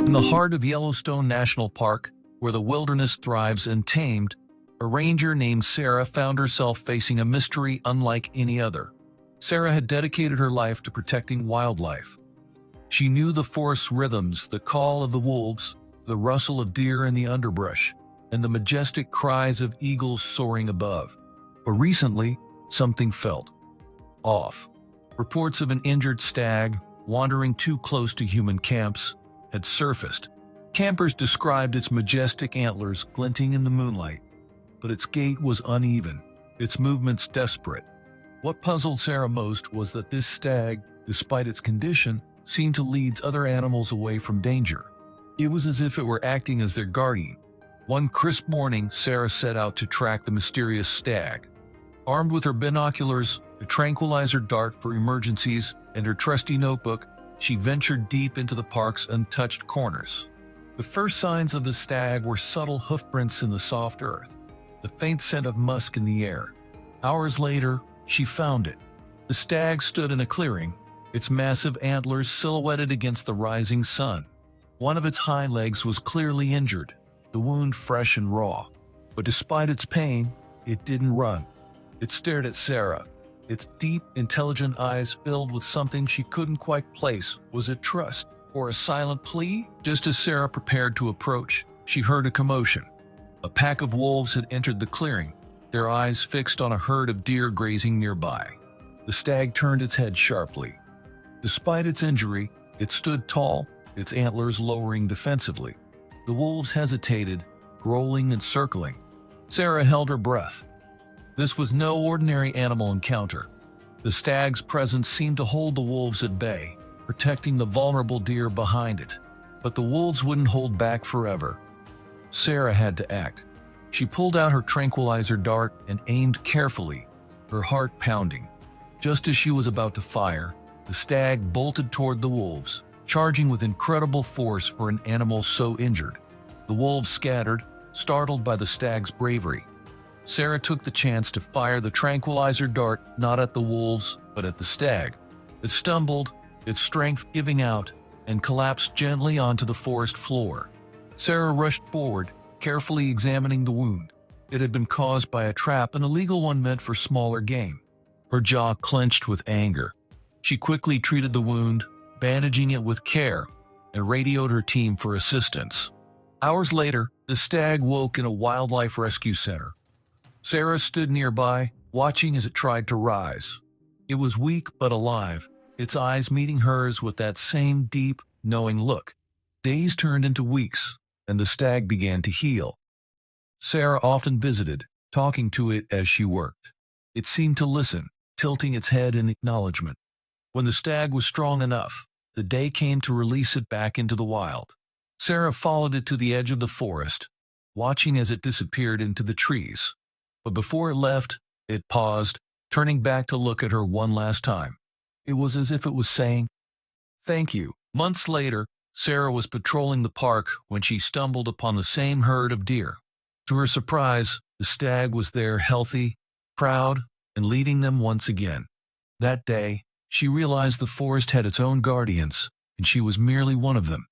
In the heart of Yellowstone National Park, where the wilderness thrives untamed, a ranger named Sarah found herself facing a mystery unlike any other. Sarah had dedicated her life to protecting wildlife. She knew the forest's rhythms, the call of the wolves, the rustle of deer in the underbrush, and the majestic cries of eagles soaring above. But recently, something felt off. Reports of an injured stag, wandering too close to human camps, had surfaced. Campers described its majestic antlers glinting in the moonlight, but its gait was uneven, its movements desperate. What puzzled Sarah most was that this stag, despite its condition, seemed to lead other animals away from danger. It was as if it were acting as their guardian. One crisp morning, Sarah set out to track the mysterious stag. Armed with her binoculars, a tranquilizer dart for emergencies, and her trusty notebook, she ventured deep into the park's untouched corners. The first signs of the stag were subtle hoofprints in the soft earth, the faint scent of musk in the air. Hours later, she found it. The stag stood in a clearing, its massive antlers silhouetted against the rising sun. One of its hind legs was clearly injured, the wound fresh and raw. But despite its pain, it didn't run. It stared at Sarah, its deep, intelligent eyes filled with something she couldn't quite place. Was it trust or a silent plea? Just as Sarah prepared to approach, she heard a commotion. A pack of wolves had entered the clearing, their eyes fixed on a herd of deer grazing nearby. The stag turned its head sharply. Despite its injury, it stood tall, its antlers lowering defensively. The wolves hesitated, growling and circling. Sarah held her breath. This was no ordinary animal encounter. The stag's presence seemed to hold the wolves at bay, protecting the vulnerable deer behind it. But the wolves wouldn't hold back forever. Sarah had to act. She pulled out her tranquilizer dart and aimed carefully, her heart pounding. Just as she was about to fire, the stag bolted toward the wolves, charging with incredible force for an animal so injured. The wolves scattered, startled by the stag's bravery. Sarah took the chance to fire the tranquilizer dart not at the wolves, but at the stag. It stumbled, its strength giving out, and collapsed gently onto the forest floor. Sarah rushed forward, carefully examining the wound. It had been caused by a trap, an illegal one meant for smaller game. Her jaw clenched with anger. She quickly treated the wound, bandaging it with care, and radioed her team for assistance. Hours later, the stag woke in a wildlife rescue center. Sarah stood nearby, watching as it tried to rise. It was weak but alive, its eyes meeting hers with that same deep, knowing look. Days turned into weeks, and the stag began to heal. Sarah often visited, talking to it as she worked. It seemed to listen, tilting its head in acknowledgement. When the stag was strong enough, the day came to release it back into the wild. Sarah followed it to the edge of the forest, watching as it disappeared into the trees. But before it left, it paused, turning back to look at her one last time. It was as if it was saying, "Thank you." Months later, Sarah was patrolling the park when she stumbled upon the same herd of deer. To her surprise, the stag was there, healthy, proud, and leading them once again. That day, she realized the forest had its own guardians, and she was merely one of them.